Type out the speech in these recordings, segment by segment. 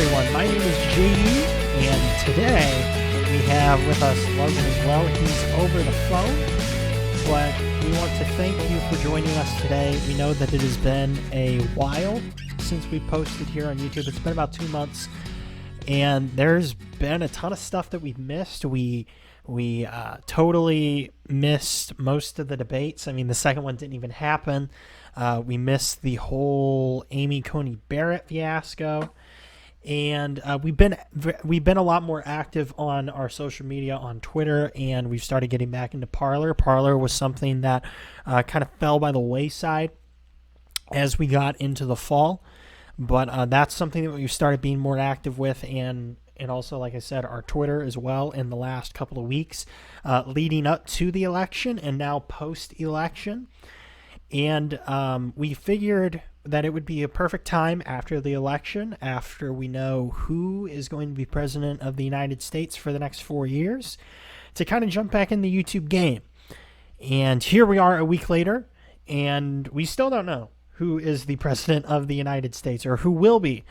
everyone. My name is JayJen, and today we have with us Logan as well. He's over the phone, but we want to thank you for joining us today. We know that it has been a while since we posted here on YouTube. It's been about 2 months, and there's been a ton of stuff that we've missed. We totally missed most of the debates. I mean, the second one didn't even happen. We missed the whole Amy Coney Barrett fiasco, and we've been a lot more active on our social media on Twitter, and we've started getting back into Parler. Parler was something that kind of fell by the wayside as we got into the fall, but that's something that we've started being more active with, and also, like I said, our Twitter as well in the last couple of weeks leading up to the election and now post-election. And we figured that it would be a perfect time after the election, after we know who is going to be president of the United States for the next 4 years, to kind of jump back in the YouTube game. And here we are a week later, and we still don't know who is the president of the United States or who will be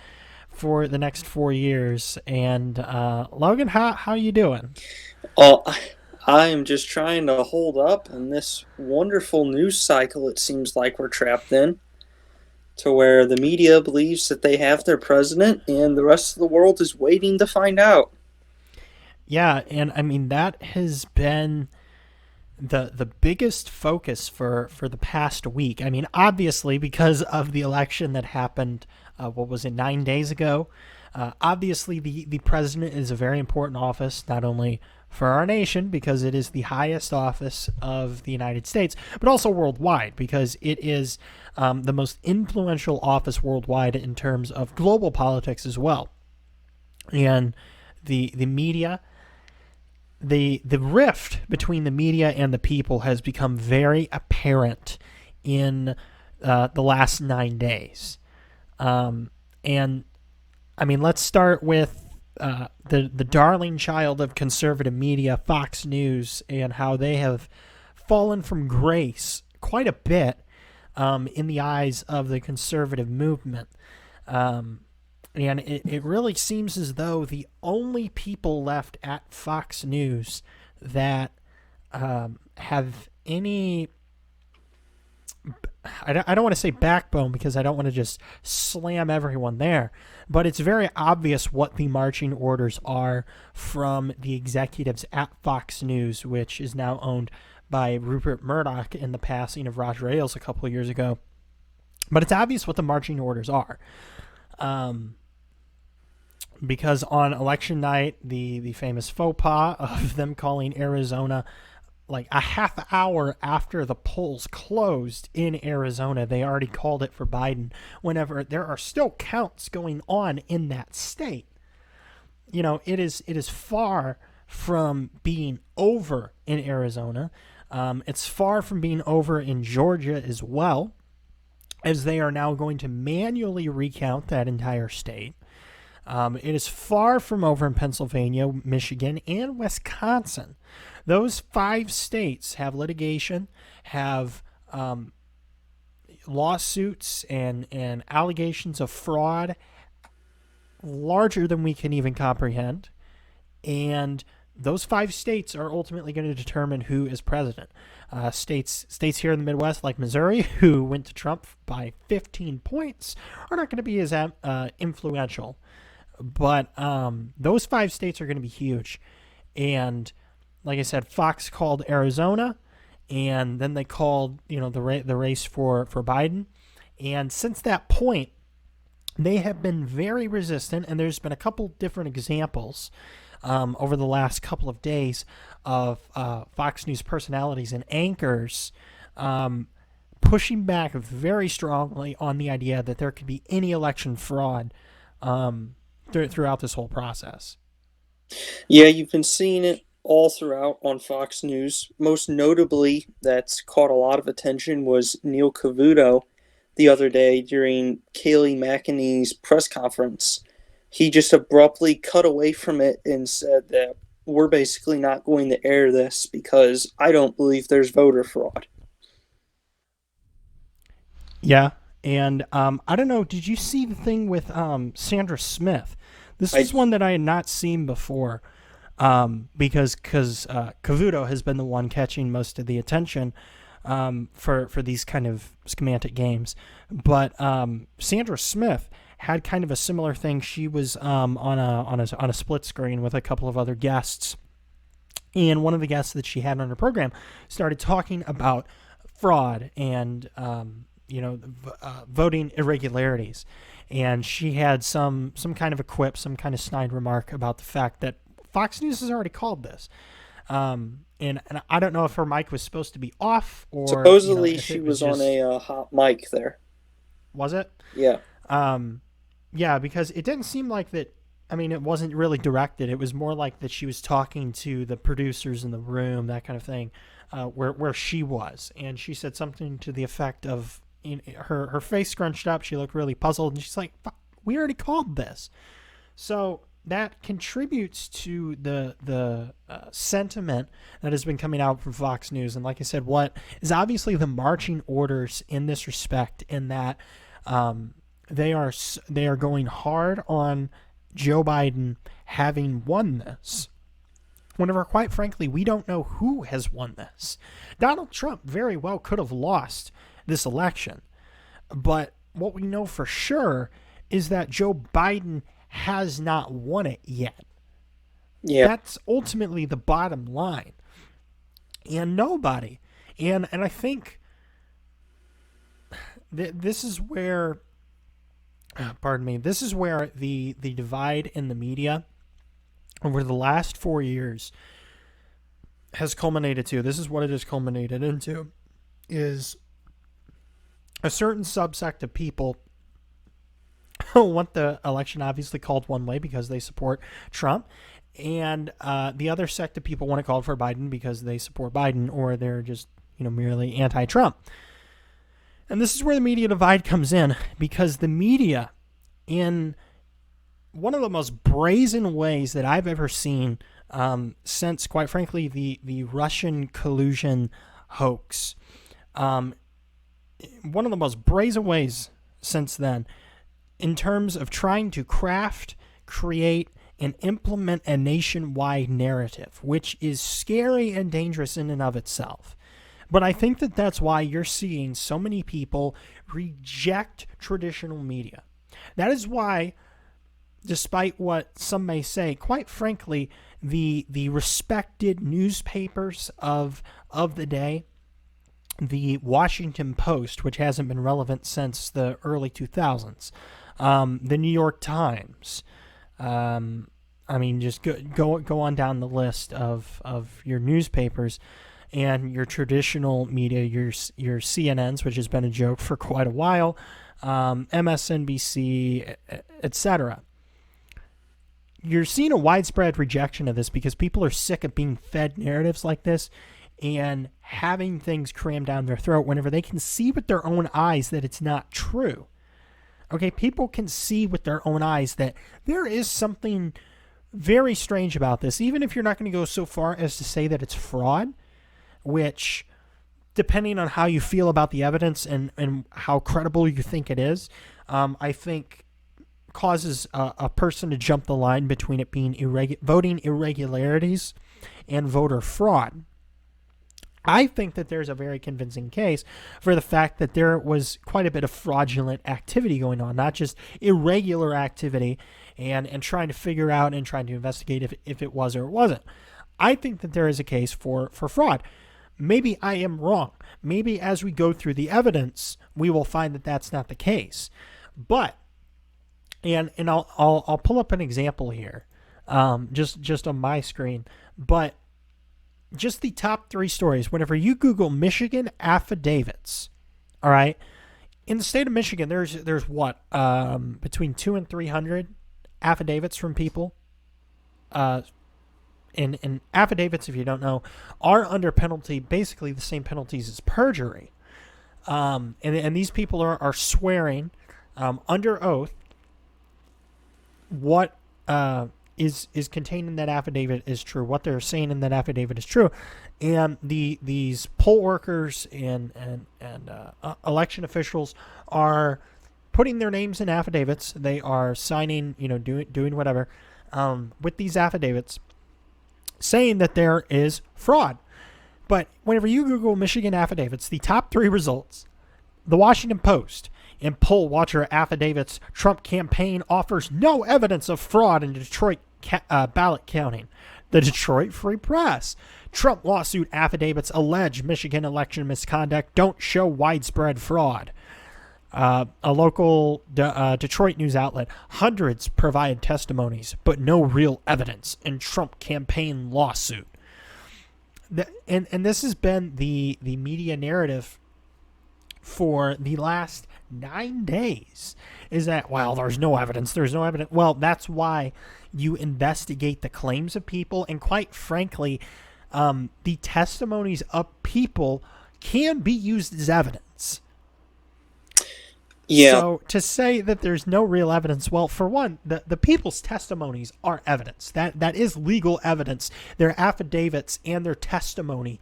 for the next 4 years. And Logan, how you doing? Oh, I am just trying to hold up in this wonderful news cycle it seems like we're trapped in, to where the media believes that they have their president and the rest of the world is waiting to find out. Yeah, and I mean, that has been the biggest focus for the past week. I mean, obviously, because of the election that happened, 9 days ago? Obviously, the president is a very important office, not only for our nation, because it is the highest office of the United States, but also worldwide, because it is the most influential office worldwide in terms of global politics as well. And the media, the rift between the media and the people has become very apparent in the last 9 days. And I mean, let's start with the darling child of conservative media, Fox News, and how they have fallen from grace quite a bit in the eyes of the conservative movement. And it really seems as though the only people left at Fox News that have any... I don't want to say backbone, because I don't want to just slam everyone there, but it's very obvious what the marching orders are from the executives at Fox News, which is now owned by Rupert Murdoch in the passing of Roger Ailes a couple of years ago. But it's obvious what the marching orders are. Because on election night, the famous faux pas of them calling Arizona like a half hour after the polls closed in Arizona, they already called it for Biden, whenever there are still counts going on in that state. You know, it is far from being over in Arizona. It's far from being over in Georgia as well, as they are now going to manually recount that entire state. It is far from over in Pennsylvania, Michigan, and Wisconsin. Those 5 states have litigation, have lawsuits and allegations of fraud larger than we can even comprehend. And those 5 states are ultimately going to determine who is president. States here in the Midwest, like Missouri, who went to Trump by 15 points, are not going to be as influential. But those 5 states are going to be huge. And like I said, Fox called Arizona, and then they called, the race for Biden. And since that point, they have been very resistant, and there's been a couple different examples over the last couple of days of Fox News personalities and anchors pushing back very strongly on the idea that there could be any election fraud throughout this whole process. Yeah, you've been seeing it all throughout on Fox News. Most notably, that's caught a lot of attention was Neil Cavuto the other day during Kayleigh McEnany's press conference. He just abruptly cut away from it and said that we're basically not going to air this because I don't believe there's voter fraud. Yeah, and I don't know, did you see the thing with Sandra Smith? This I was one that I had not seen before, because Cavuto has been the one catching most of the attention for these kind of schematic games. But Sandra Smith had kind of a similar thing. She was on a split screen with a couple of other guests, and one of the guests that she had on her program started talking about fraud and voting irregularities, and she had some kind of a quip, some kind of snide remark about the fact that Fox News has already called this. And I don't know if her mic was supposed to be off or supposedly if she it was was on just a hot mic there. was it? Yeah. Yeah, because it didn't seem like that. I mean, it wasn't really directed. It was more like that she was talking to the producers in the room, that kind of thing, where she was, and she said something to the effect of, her face scrunched up. She looked really puzzled, and she's like, "We already called this." So that contributes to the sentiment that has been coming out from Fox News, and like I said, what is obviously the marching orders in this respect, in that they are going hard on Joe Biden having won this, whenever, quite frankly, we don't know who has won this. Donald Trump very well could have lost this election, but what we know for sure is that Joe Biden has not won it yet. Yeah. That's ultimately the bottom line. And nobody, and I think this is where, this is where the divide in the media over the last 4 years has culminated to. This is what it has culminated into, is a certain subsect of people want the election obviously called one way because they support Trump, and the other sect of people want it called for Biden because they support Biden, or they're just merely anti-Trump. And this is where the media divide comes in, because the media, in one of the most brazen ways that I've ever seen, since, quite frankly, the Russian collusion hoax, one of the most brazen ways since then, in terms of trying to craft, create, and implement a nationwide narrative, which is scary and dangerous in and of itself. But I think that that's why you're seeing so many people reject traditional media. That is why, despite what some may say, quite frankly, the respected newspapers of the day, the Washington Post, which hasn't been relevant since the early 2000s, the New York Times, just go on down the list of your newspapers, and your traditional media, your CNNs, which has been a joke for quite a while, MSNBC, etc. You're seeing a widespread rejection of this because people are sick of being fed narratives like this and having things crammed down their throat whenever they can see with their own eyes that it's not true. Okay, people can see with their own eyes that there is something very strange about this, even if you're not going to go so far as to say that it's fraud, which, depending on how you feel about the evidence and how credible you think it is, I think causes a person to jump the line between it being voting irregularities and voter fraud. I think that there's a very convincing case for the fact that there was quite a bit of fraudulent activity going on, not just irregular activity, and trying to figure out and trying to investigate if it was or it wasn't. I think that there is a case for fraud. Maybe I am wrong. Maybe as we go through the evidence, we will find that that's not the case. But, and I'll pull up an example here, just on my screen. But just the top 3 stories. Whenever you Google Michigan affidavits, all right, in the state of Michigan, there's what, between 200 and 300 affidavits from people. And affidavits, if you don't know, are under penalty, basically the same penalties as perjury. And these people are swearing under oath what is contained in that affidavit is true, what they're saying in that affidavit is true. And these poll workers and election officials are putting their names in affidavits. They are signing, doing whatever with these affidavits, saying that there is fraud. But whenever you Google Michigan affidavits, the top 3 results: the Washington Post and poll watcher affidavits, Trump campaign offers no evidence of fraud in Detroit ballot counting. The Detroit Free Press, Trump lawsuit affidavits allege Michigan election misconduct don't show widespread fraud. A local Detroit news outlet, hundreds provide testimonies, but no real evidence in Trump campaign lawsuit. And this has been the media narrative for the last 9 days, is that, well, there's no evidence. Well, that's why you investigate the claims of people, and quite frankly, the testimonies of people can be used as evidence. Yeah. So to say that there's no real evidence, well, for one, the people's testimonies are evidence. That is legal evidence. Their affidavits and their testimony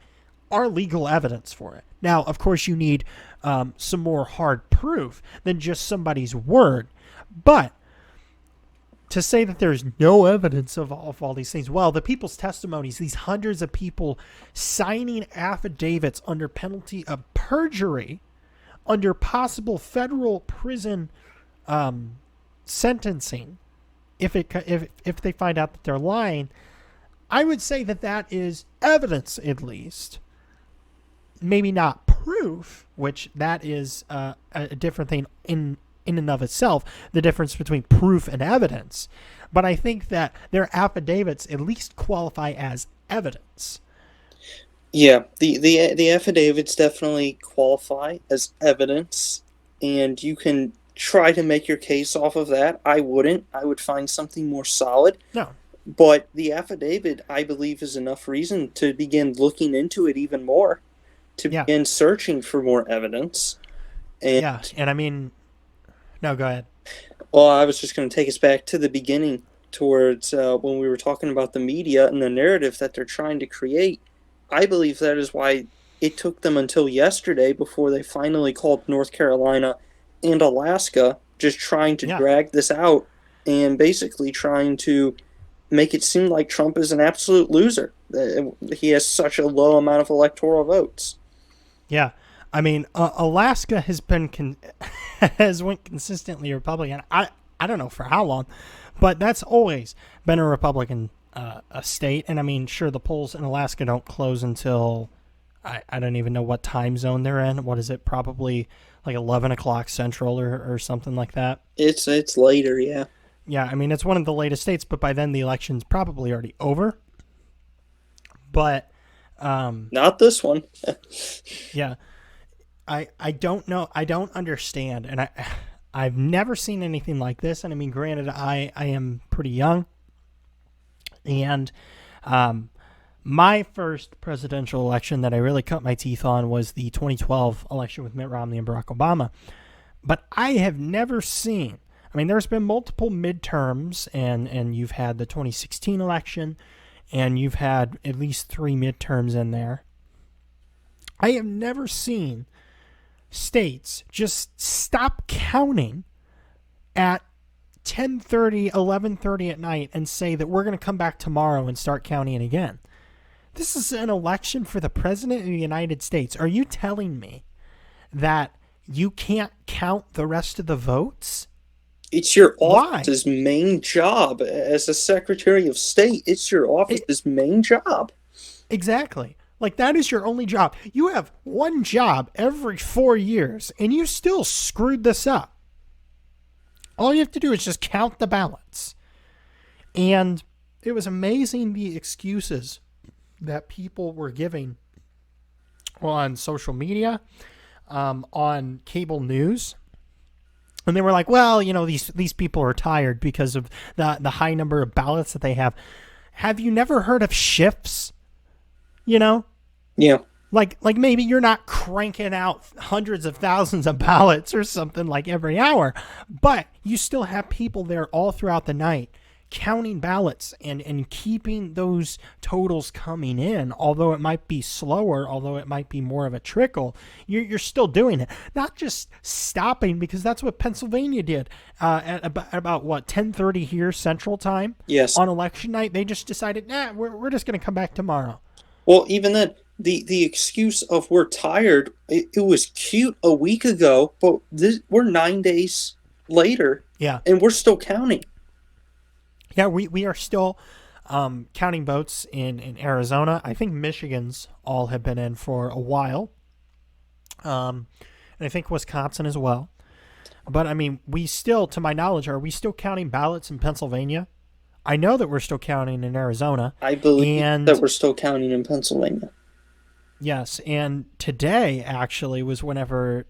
are legal evidence for it. Now, of course, you need some more hard proof than just somebody's word. But to say that there's no evidence of all these things, well, the people's testimonies, these hundreds of people signing affidavits under penalty of perjury, under possible federal prison sentencing, if they find out that they're lying, I would say that is evidence, at least. Maybe not proof, which that is a different thing in and of itself, the difference between proof and evidence. But I think that their affidavits at least qualify as evidence. Yeah, the affidavits definitely qualify as evidence, and you can try to make your case off of that. I wouldn't. I would find something more solid. No. But the affidavit, I believe, is enough reason to begin looking into it even more, to begin searching for more evidence. And I mean, no, go ahead. Well, I was just going to take us back to the beginning, towards when we were talking about the media and the narrative that they're trying to create. I believe that is why it took them until yesterday before they finally called North Carolina and Alaska, just trying to drag this out and basically trying to make it seem like Trump is an absolute loser. He has such a low amount of electoral votes. Yeah. I mean, Alaska has been went consistently Republican. I don't know for how long, but that's always been a Republican a state. And I mean, sure, the polls in Alaska don't close until I don't even know what time zone they're in. What is it? Probably like 11 o'clock Central or something like that. It's later, yeah. Yeah, I mean, it's one of the latest states, but by then the election's probably already over. But not this one. Yeah. I don't know. I don't understand. And I've never seen anything like this. And I mean, granted, I am pretty young. And my first presidential election that I really cut my teeth on was the 2012 election with Mitt Romney and Barack Obama. But I have never seen, I mean, there's been multiple midterms, and you've had the 2016 election, and you've had at least 3 midterms in there. I have never seen states just stop counting at 10:30, 11:30 at night and say that we're going to come back tomorrow and start counting again. This is an election for the President of the United States. Are you telling me that you can't count the rest of the votes? It's your office's main job as a Secretary of State. It's your office's main job. Exactly. Like, that is your only job. You have one job every 4 years, and you still screwed this up. All you have to do is just count the ballots. And it was amazing the excuses that people were giving on social media, on cable news. And they were like, well, you know, these people are tired because of the high number of ballots that they have. Have you never heard of shifts? You know? Yeah. Like maybe you're not cranking out hundreds of thousands of ballots or something like every hour, but you still have people there all throughout the night counting ballots and keeping those totals coming in, although it might be slower, although it might be more of a trickle, you're still doing it. Not just stopping, because that's what Pennsylvania did at about what, 10:30 here Central Time. Yes. On election night, they just decided, nah, we're just going to come back tomorrow. Well, even then, the excuse of we're tired, it was cute a week ago, but we're 9 days later, Yeah, and we're still counting. yeah, we are still counting votes in Arizona. I think Michigan's all have been in for a while, and I think Wisconsin as well. But I mean, we still, to my knowledge, are we still counting ballots in Pennsylvania? I know that we're still counting in Arizona. I believe that we're still counting in Pennsylvania. Yes, and today actually was whenever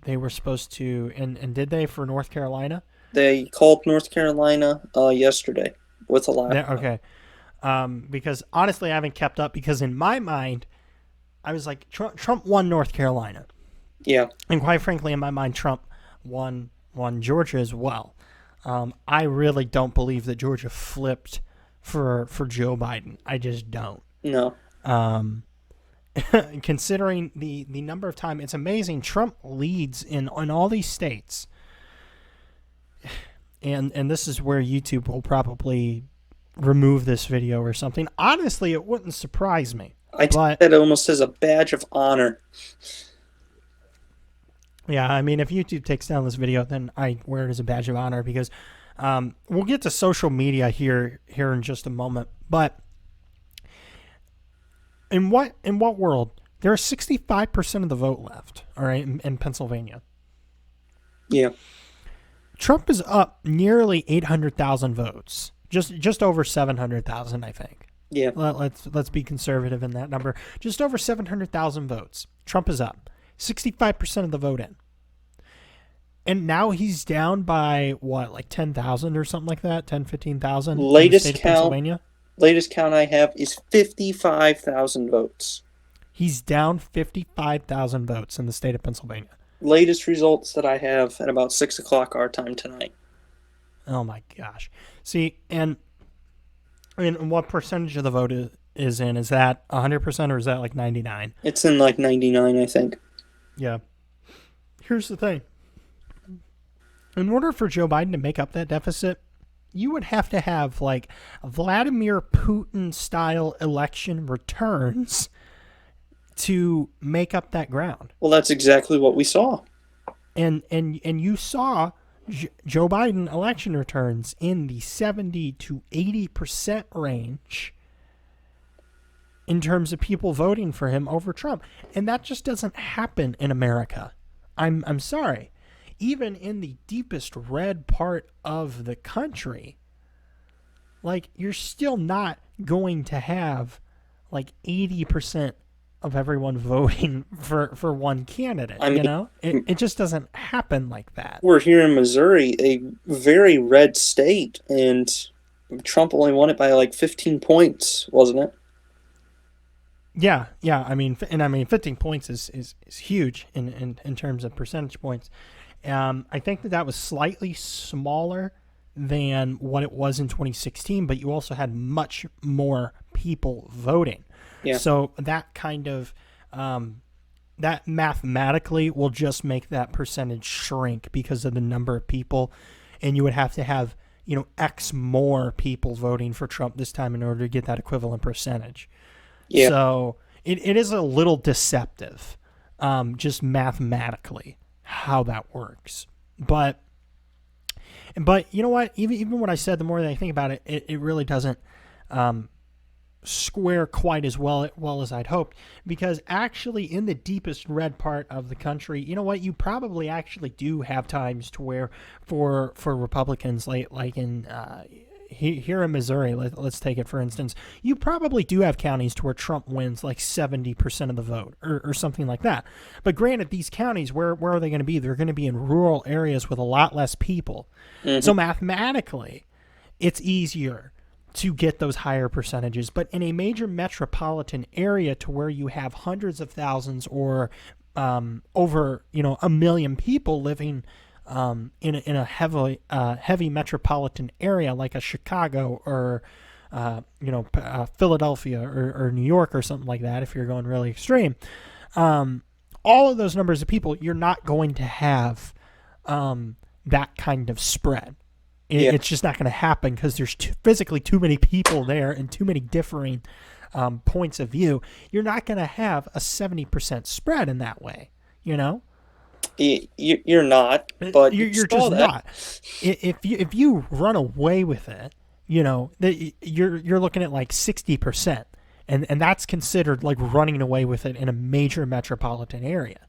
they were supposed to, and did they for North Carolina? They called North Carolina yesterday with a laptop. Okay. Because honestly, I haven't kept up, because in my mind, I was like, Trump won North Carolina. Yeah. And quite frankly, in my mind, Trump won Georgia as well. I really don't believe that Georgia flipped for Joe Biden. I just don't. No. Considering the number of time, it's amazing. Trump leads in all these states. And this is where YouTube will probably remove this video or something. Honestly, it wouldn't surprise me. I take that almost as a badge of honor. Yeah, I mean, if YouTube takes down this video, then I wear it as a badge of honor, because we'll get to social media here in just a moment. But in what world? There are 65% of the vote left, all right, in Pennsylvania. Yeah. Trump is up nearly 800,000 votes, just over 700,000, I think. Yeah. Let's be conservative in that number. Just over 700,000 votes. Trump is up 65% of the vote in, and now he's down by what, like 10,000 or something like that, 10, 15,000. Latest count I have is 55,000 votes. He's down 55,000 votes in the state of Pennsylvania. Latest results that I have at about 6 o'clock our time tonight. Oh my gosh. See, and what percentage of the vote is in? Is that 100% or is that like 99? It's in like 99, I think. Yeah. Here's the thing. In order for Joe Biden to make up that deficit, you would have to have like Vladimir Putin style election returns to make up that ground. Well, that's exactly what we saw. And you saw Joe Biden election returns in the 70 to 80% range in terms of people voting for him over Trump. And that just doesn't happen in America. I'm sorry. Even in the deepest red part of the country, like, you're still not going to have like 80% of everyone voting for one candidate. I mean, you know, it just doesn't happen like that. We're here in Missouri, a very red state, and Trump only won it by like 15 points, wasn't it? Yeah. I mean, 15 points is huge in terms of percentage points. I think that was slightly smaller than what it was in 2016, but you also had much more people voting. Yeah. So that kind of that mathematically will just make that percentage shrink because of the number of people, and you would have to have, you know, X more people voting for Trump this time in order to get that equivalent percentage. Yeah. So it is a little deceptive, just mathematically, how that works. But you know what? Even what I said, the more that I think about it, it really doesn't square quite as well as I'd hoped, because actually in the deepest red part of the country, you know what, you probably actually do have times to where for Republicans, like in here in Missouri, let's take it for instance, you probably do have counties to where Trump wins like 70% of the vote or something like that. But granted, these counties, where are they going to be? They're going to be in rural areas with a lot less people. Mm-hmm. So mathematically, it's easier to get those higher percentages. But in a major metropolitan area to where you have hundreds of thousands or over, 1 million people living in a heavy metropolitan area like a Chicago or Philadelphia or New York or something like that. If you're going really extreme, all of those numbers of people, you're not going to have that kind of spread. Yeah. It's just not going to happen because there's physically too many people there and too many differing points of view. You're not going to have a 70% spread in that way, you know? You're not, but you You're saw just that. not. If you run away with it, you're looking at like 60%, and that's considered like running away with it in a major metropolitan area.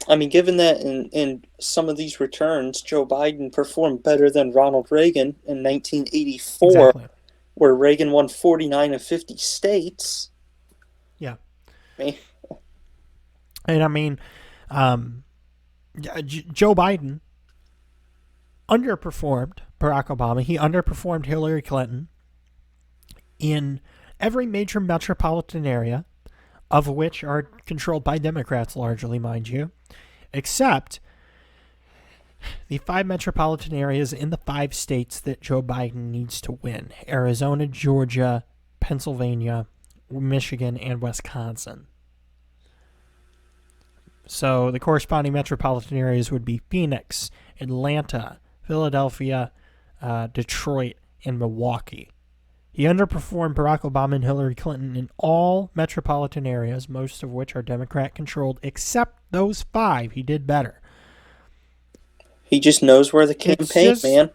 I mean, given that in some of these returns, Joe Biden performed better than Ronald Reagan in 1984, Exactly. where Reagan won 49 of 50 states. Yeah. I mean, And I mean, Joe Biden underperformed Barack Obama. He underperformed Hillary Clinton in every major metropolitan area, of which are controlled by Democrats largely, mind you, except the 5 metropolitan areas in the 5 states that Joe Biden needs to win: Arizona, Georgia, Pennsylvania, Michigan, and Wisconsin. So the corresponding metropolitan areas would be Phoenix, Atlanta, Philadelphia, Detroit, and Milwaukee. He underperformed Barack Obama and Hillary Clinton in all metropolitan areas, most of which are Democrat controlled, except those 5. He did better. he just knows where the It's campaign, just, man.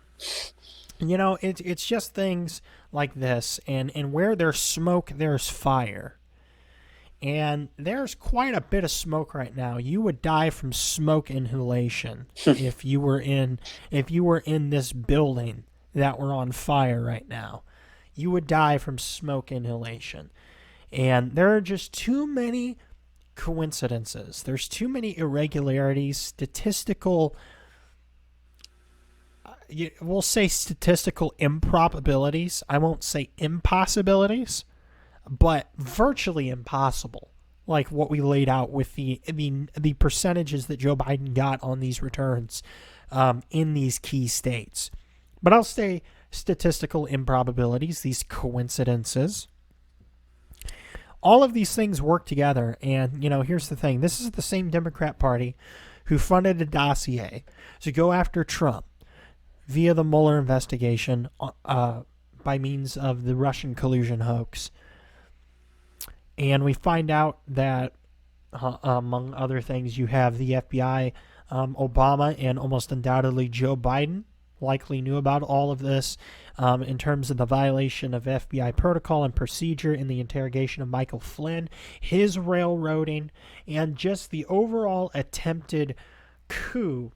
it's just things like this, and where there's smoke, there's fire. And there's quite a bit of smoke right now. You would die from smoke inhalation if you were in this building that were on fire right now. You would die from smoke inhalation. And there are just too many coincidences. There's too many irregularities, we'll say statistical improbabilities. I won't say impossibilities, but virtually impossible. Like what we laid out with the percentages that Joe Biden got on these returns in these key states. But I'll say statistical improbabilities, these coincidences. All of these things work together, and here's the thing: this is the same Democrat Party who funded a dossier to go after Trump via the Mueller investigation by means of the Russian collusion hoax. And we find out that, among other things, you have the FBI, Obama, and almost undoubtedly Joe Biden likely knew about all of this in terms of the violation of FBI protocol and procedure in the interrogation of Michael Flynn, his railroading, and just the overall attempted coup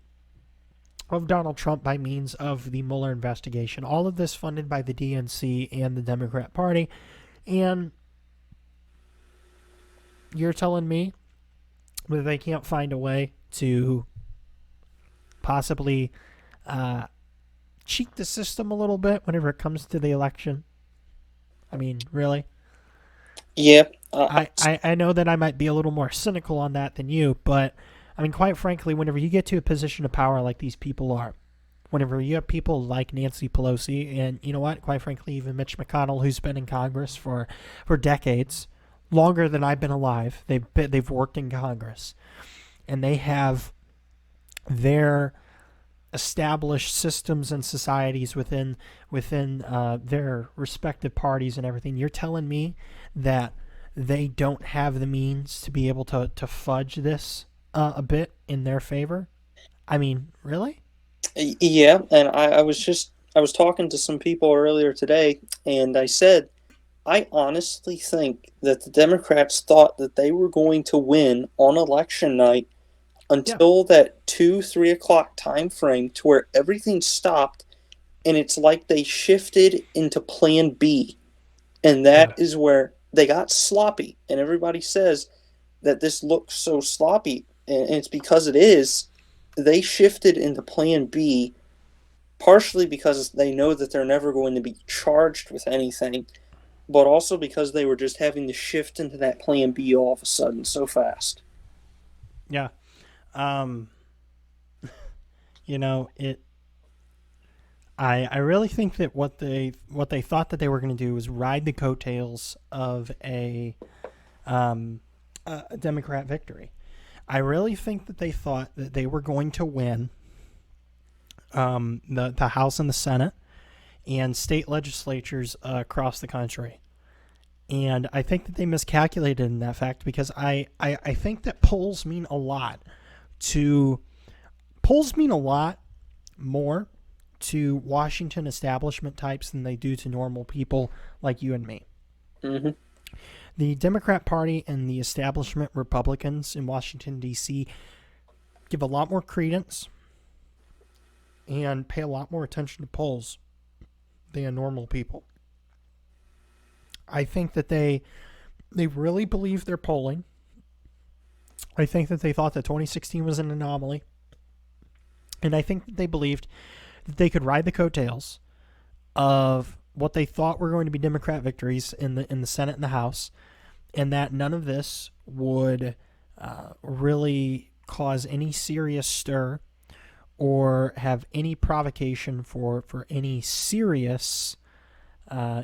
of Donald Trump by means of the Mueller investigation. All of this funded by the DNC and the Democrat Party. And you're telling me that they can't find a way to possibly cheat the system a little bit whenever it comes to the election? I mean, really? Yeah. I know that I might be a little more cynical on that than you, but I mean, quite frankly, whenever you get to a position of power like these people are, whenever you have people like Nancy Pelosi and, you know what, quite frankly, even Mitch McConnell, who's been in Congress for decades, longer than I've been alive. They've worked in Congress, and they have their established systems and societies within their respective parties and everything. You're telling me that they don't have the means to be able to fudge this a bit in their favor? I mean, really? Yeah, and I was talking to some people earlier today, and I said I honestly think that the Democrats thought that they were going to win on election night Yeah. until that 2, 3 o'clock time frame to where everything stopped, and it's like they shifted into Plan B, and that Yeah. is where they got sloppy. And everybody says that this looks so sloppy, and it's because it is. They shifted into Plan B partially because they know that they're never going to be charged with anything, but also because they were just having to shift into that Plan B all of a sudden so fast. Yeah. Um, You know, it. I really think that what they thought that they were going to do was ride the coattails of um, a Democrat victory. I really think that they thought that they were going to win the House and the Senate and state legislatures across the country. And I think that they miscalculated in that fact because I think that to polls mean a lot more to Washington establishment types than they do to normal people like you and me. Mm-hmm. The Democrat Party and the establishment Republicans in Washington, D.C. give a lot more credence and pay a lot more attention to polls than normal people. I think that they really believe their polling. I think that they thought that 2016 was an anomaly. And I think that they believed that they could ride the coattails of what they thought were going to be Democrat victories in the Senate and the House, and that none of this would really cause any serious stir or have any provocation for any serious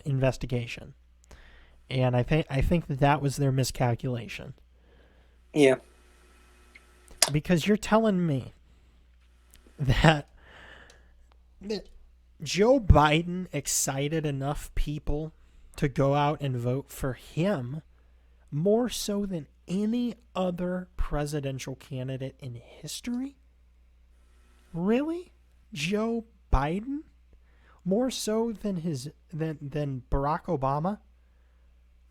investigation. And I think that was their miscalculation. Yeah. Because you're telling me that Joe Biden excited enough people to go out and vote for him more so than any other presidential candidate in history? Really? Joe Biden? More so than than Barack Obama?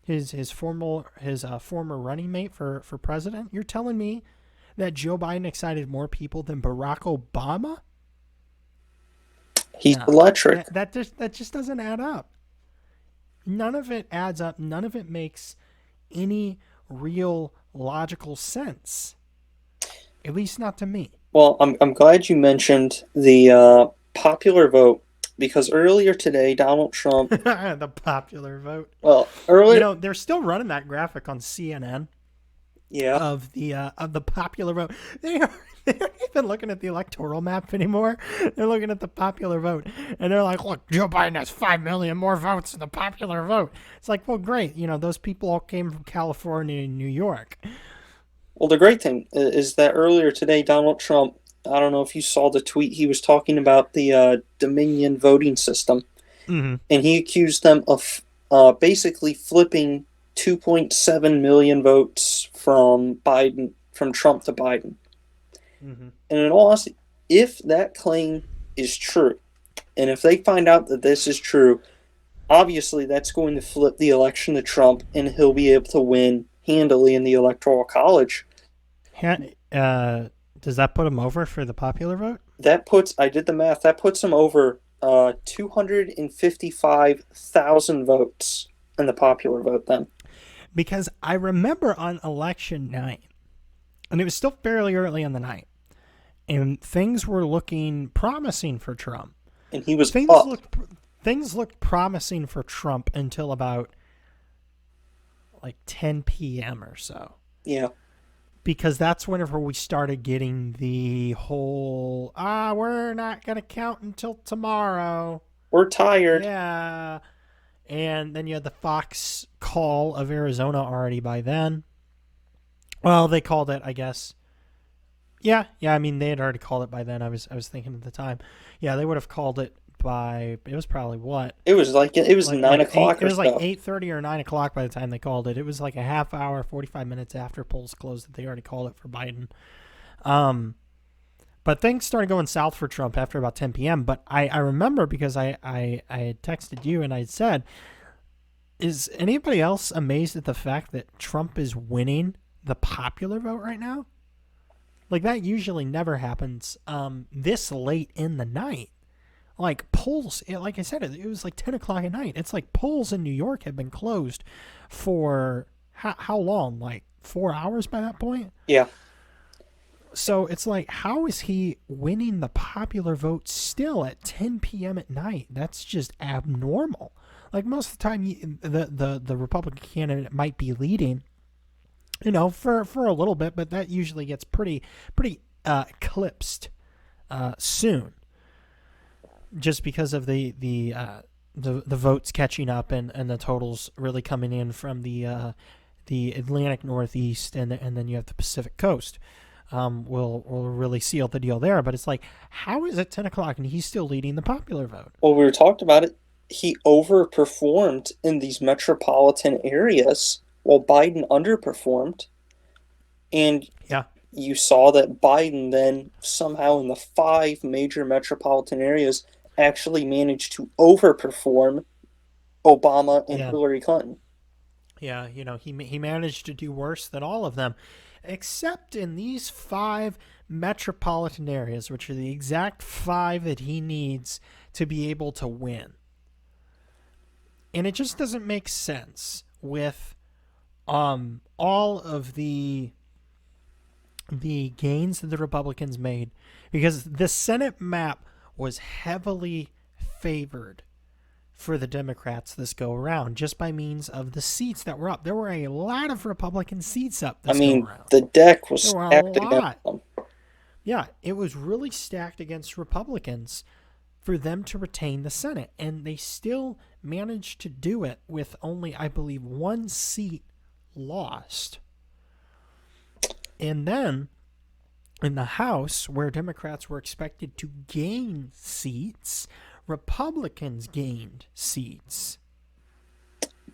His former running mate for president? You're telling me that Joe Biden excited more people than Barack Obama? He's electric. That just doesn't add up. None of it adds up. None of it makes any real logical sense. At least not to me. Well, I'm glad you mentioned the popular vote, because earlier today Donald Trump the popular vote. Well, earlier, they're still running that graphic on CNN. Yeah. Of the popular vote. They aren't even looking at the electoral map anymore. They're looking at the popular vote. And they're like, look, Joe Biden has 5 million more votes than the popular vote. It's like, well, great. Those people all came from California and New York. Well, the great thing is that earlier today, Donald Trump, I don't know if you saw the tweet, he was talking about the Dominion voting system. Mm-hmm. And he accused them of basically flipping 2.7 million votes from Trump to Biden. Mm-hmm. And in all honesty, if that claim is true, and if they find out that this is true, obviously that's going to flip the election to Trump, and he'll be able to win handily in the Electoral College. Does that put him over for the popular vote? I did the math, that puts him over 255,000 votes in the popular vote then. Because I remember on election night, and it was still fairly early in the night, and things were looking promising for Trump. And he was things up. Things looked promising for Trump until about like 10 p.m. or so. Yeah. Because that's whenever we started getting the whole, we're not going to count until tomorrow. We're tired. Yeah. And then you had the Fox call of Arizona already by then. Well, they called it, I guess. Yeah. I mean, they had already called it by then. I was thinking at the time. Yeah, they would have called it by. It was probably what? It was 9 o'clock. It was like 8:30 or 9 o'clock by the time they called it. It was like a half hour, 45 minutes after polls closed that they already called it for Biden. But things started going south for Trump after about 10 p.m. But I remember because I had texted you and I said, is anybody else amazed at the fact that Trump is winning the popular vote right now? Like, that usually never happens this late in the night. Like, polls, like I said, it was like 10 o'clock at night. It's like polls in New York have been closed for how long? Like 4 hours by that point? Yeah. So it's like, how is he winning the popular vote still at 10 p.m. at night? That's just abnormal. Like, most of the time, the Republican candidate might be leading, for a little bit, but that usually gets pretty eclipsed soon, just because of the votes catching up and the totals really coming in from the Atlantic Northeast and then you have the Pacific Coast. Will really seal the deal there. But it's like, how is it 10 o'clock and he's still leading the popular vote? Well, we were talked about it. He overperformed in these metropolitan areas while Biden underperformed. And Yeah, you saw that Biden then somehow in the five major metropolitan areas actually managed to overperform Obama and yeah, Hillary Clinton. yeah. He managed to do worse than all of them, except in these five metropolitan areas, which are the exact five that he needs to be able to win. And it just doesn't make sense with all of the gains that the Republicans made, because the Senate map was heavily favored for the Democrats this go around, just by means of the seats that were up. There were a lot of Republican seats up I this go mean, around. the deck There was were a stacked against lot. them. Yeah, it was really stacked against Republicans for them to retain the Senate, and they still managed to do it with only, I believe, one seat lost. And then in the House, where Democrats were expected to gain seats, Republicans gained seats.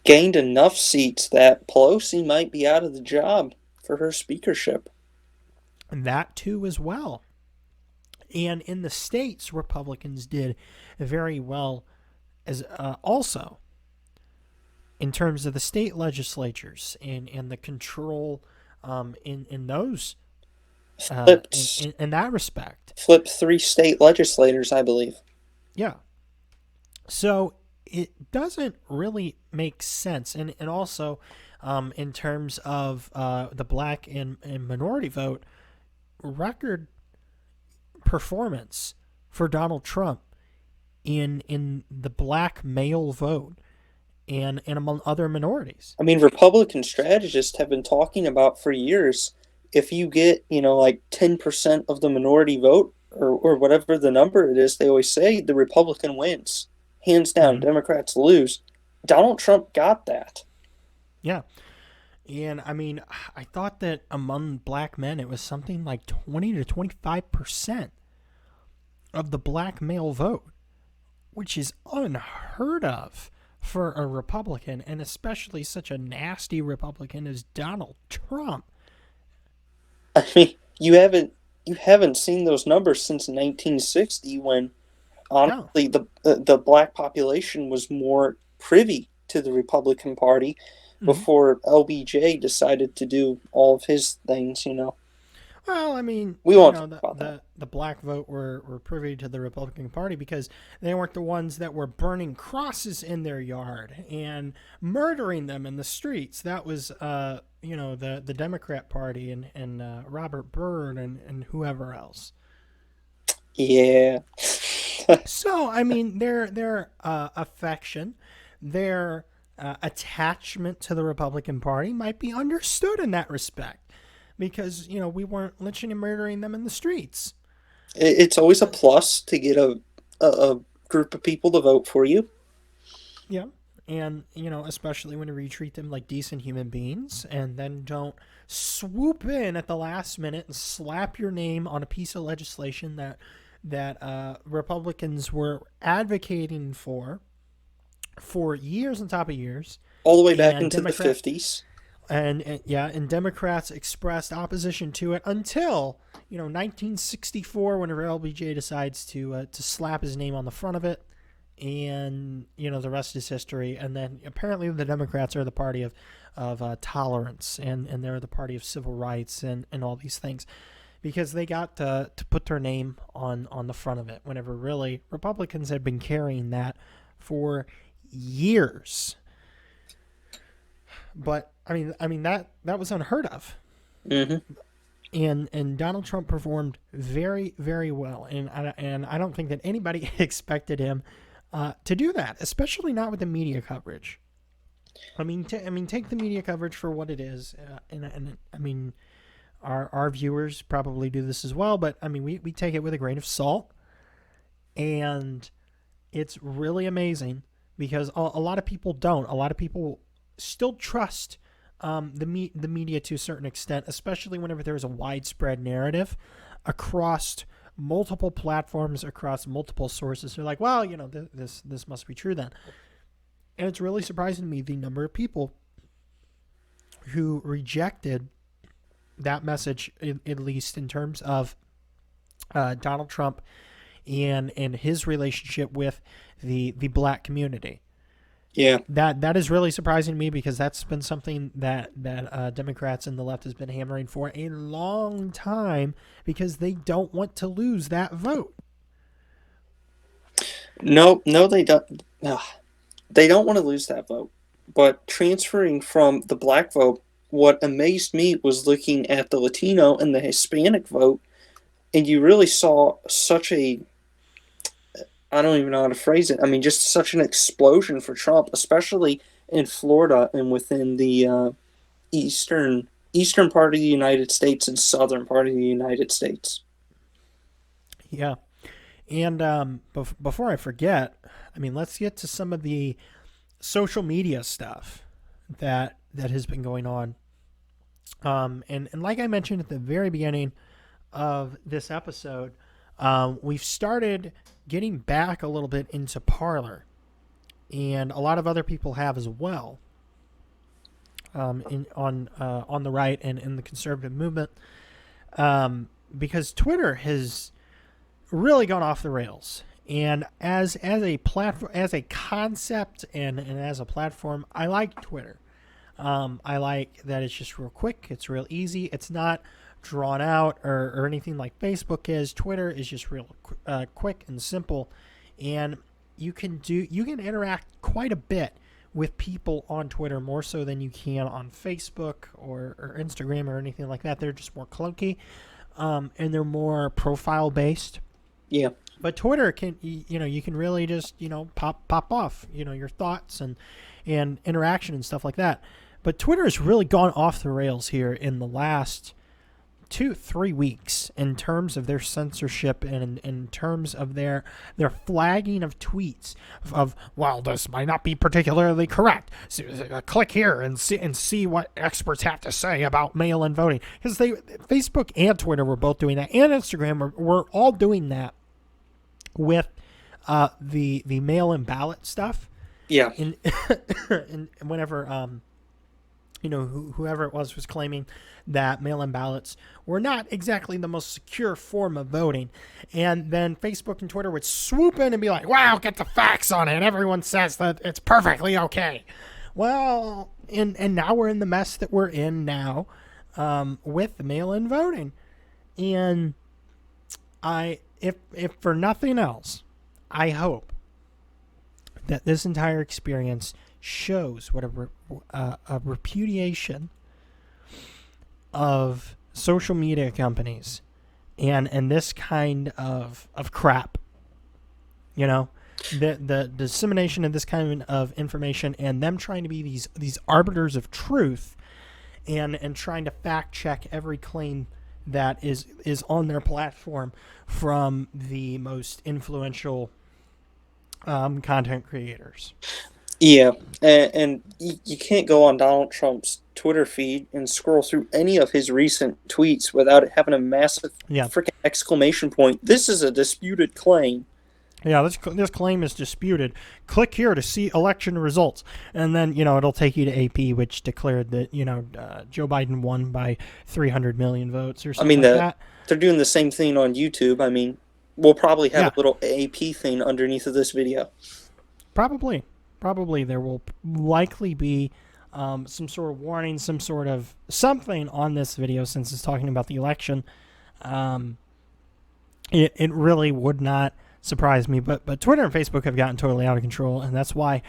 Gained enough seats that Pelosi might be out of the job for her speakership. And that too as well. And in the states, Republicans did very well as also in terms of the state legislatures and the control in those Flipped, in that respect. flipped three state legislators, I believe. Yeah. So it doesn't really make sense. And also in terms of the black and minority vote, record performance for Donald Trump in the black male vote and among other minorities. I mean, Republican strategists have been talking about for years, if you get, like 10% of the minority vote or whatever the number it is, they always say the Republican wins. Hands down, Mm-hmm. Democrats lose. Donald Trump got that. Yeah. And I mean, I thought that among black men, it was something like 20 to 25% of the black male vote, which is unheard of for a Republican, and especially such a nasty Republican as Donald Trump. I mean, you haven't seen those numbers since 1960 when No. honestly the black population was more privy to the Republican Party Mm-hmm. before LBJ decided to do all of his things. Well, I mean, We won't talk about that. the black vote were privy to the Republican Party because they weren't the ones that were burning crosses in their yard and murdering them in the streets. That was, the Democrat Party and Robert Byrd and whoever else. Yeah. So, I mean, their affection, their attachment to the Republican Party might be understood in that respect because, we weren't lynching and murdering them in the streets. It's always a plus to get a group of people to vote for you. Yeah. And, especially when you treat them like decent human beings and then don't swoop in at the last minute and slap your name on a piece of legislation that Republicans were advocating for years on top of years. All the way back And into the 50s. And Democrats expressed opposition to it until 1964, whenever LBJ decides to slap his name on the front of it, and the rest is history. And then apparently the Democrats are the party of tolerance, and they're the party of civil rights and all these things, because they got to put their name on the front of it. Whenever really Republicans had been carrying that for years. But I mean that was unheard of. Mm-hmm. And Donald Trump performed very, very well, and I don't think that anybody expected him to do that, especially not with the media coverage. I mean, take the media coverage for what it is, and I mean, Our viewers probably do this as well, but I mean, we take it with a grain of salt, and it's really amazing because a lot of people don't. A lot of people still trust the media to a certain extent, especially whenever there's a widespread narrative across multiple platforms, across multiple sources. They're like, well, this must be true then. And it's really surprising to me the number of people who rejected that message, at least in terms of Donald Trump and his relationship with the black community. Yeah. That is really surprising to me because that's been something that Democrats and the left has been hammering for a long time because they don't want to lose that vote. No, they don't. They don't want to lose that vote. But transferring from the black vote, what amazed me was looking at the Latino and the Hispanic vote, and you really saw such a, I don't even know how to phrase it. I mean, just such an explosion for Trump, especially in Florida and within the eastern part of the United States and southern part of the United States. Yeah. And before I forget, I mean, let's get to some of the social media stuff that has been going on. And like I mentioned at the very beginning of this episode, we've started getting back a little bit into Parler, and a lot of other people have as well. On the right and in the conservative movement, because Twitter has really gone off the rails. And as a platform, as a concept, and as a platform, I like Twitter. I like that it's just real quick. It's real easy. It's not drawn out or anything like Facebook is. Twitter is just real quick and simple, and you can interact quite a bit with people on Twitter, more so than you can on Facebook or Instagram or anything like that. They're just more clunky, and they're more profile based. Yeah. But Twitter you can really just, pop off, your thoughts and interaction and stuff like that. But Twitter has really gone off the rails here in the last 2-3 weeks in terms of their censorship and in terms of their flagging of tweets of, well, this might not be particularly correct. So, click here and see what experts have to say about mail-in voting. Because Facebook and Twitter were both doing that, and Instagram were all doing that with the mail-in ballot stuff. Yeah. And whenever whoever it was claiming that mail-in ballots were not exactly the most secure form of voting, and then Facebook and Twitter would swoop in and be like, "Wow, get the facts on it. Everyone says that it's perfectly okay." Well, and now we're in the mess that we're in now with the mail-in voting, and if for nothing else, I hope that this entire experience shows what a repudiation of social media companies and this kind of crap. The dissemination of this kind of information and them trying to be these arbiters of truth and trying to fact check every claim that is on their platform from the most influential content creators. Yeah, and you can't go on Donald Trump's Twitter feed and scroll through any of his recent tweets without it having a massive freaking exclamation point. This is a disputed claim. Yeah, this claim is disputed. Click here to see election results. And then, it'll take you to AP, which declared that, Joe Biden won by 300 million votes or something like that. They're doing the same thing on YouTube. I mean, we'll probably have a little AP thing underneath of this video. Probably there will likely be some sort of warning, some sort of something on this video since it's talking about the election. It really would not surprise me, but Twitter and Facebook have gotten totally out of control, and that's why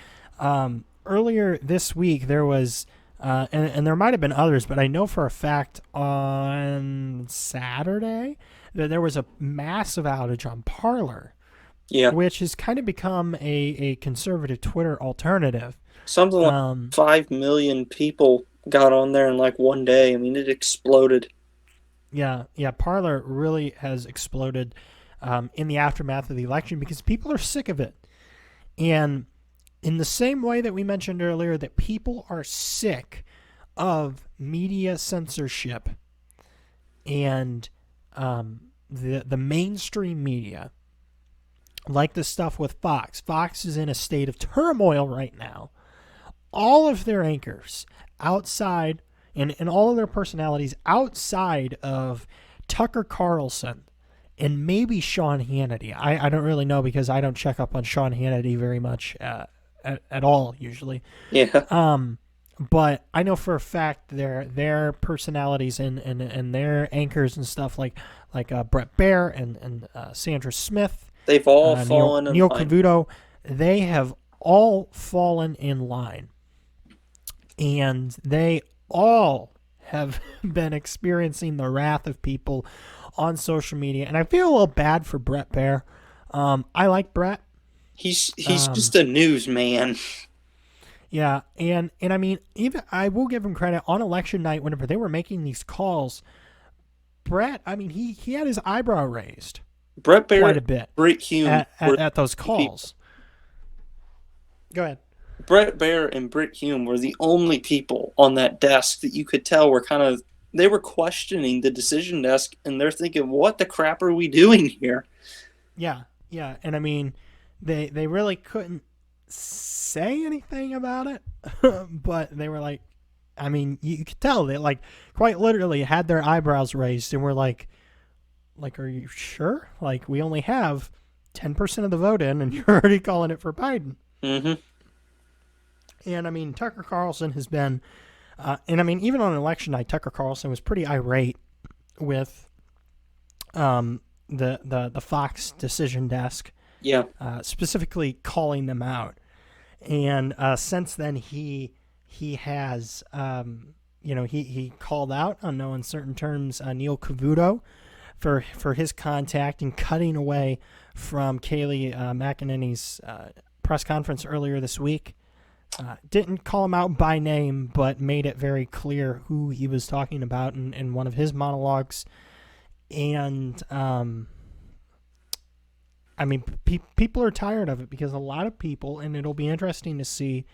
earlier this week there was and there might have been others, but I know for a fact on Saturday that there was a massive outage on Parler. Yeah, which has kind of become a conservative Twitter alternative. Something like 5 million people got on there in like one day. I mean, it exploded. Yeah. Parler really has exploded in the aftermath of the election because people are sick of it. And in the same way that we mentioned earlier, that people are sick of media censorship and the mainstream media, like the stuff with Fox. Fox is in a state of turmoil right now. All of their anchors outside and all of their personalities outside of Tucker Carlson and maybe Sean Hannity. I don't really know because I don't check up on Sean Hannity very much at all usually. Yeah. But I know for a fact their personalities and their anchors and stuff like Brett Baer and Sandra Smith, They've all Neil fallen in Neil line. Cavuto, they have all fallen in line, and they all have been experiencing the wrath of people on social media. And I feel a little bad for Brett Baer. I like Brett. He's just a newsman. Yeah, and I mean, even I will give him credit on election night whenever they were making these calls. Brett, I mean, he had his eyebrow raised Brett quite Baer, a bit Britt Hume were at those the people. calls. Go ahead. Brett Baer and Britt Hume were the only people on that desk that you could tell were kind of they were questioning the decision desk, and they're thinking, "What the crap are we doing here?" Yeah, and I mean, they really couldn't say anything about it, but they were like, I mean, you could tell they like quite literally had their eyebrows raised and were like, are you sure? Like, we only have 10% of the vote in, and you're already calling it for Biden. Mm-hmm. And I mean, Tucker Carlson has been, and I mean, even on election night, Tucker Carlson was pretty irate with the Fox decision desk, Yeah. specifically calling them out. And since then, he has, he called out on no uncertain terms Neil Cavuto for his contact and cutting away from Kayleigh McEnany's press conference earlier this week. Didn't call him out by name, but made it very clear who he was talking about in one of his monologues. And, I mean, people are tired of it because a lot of people, and it'll be interesting to see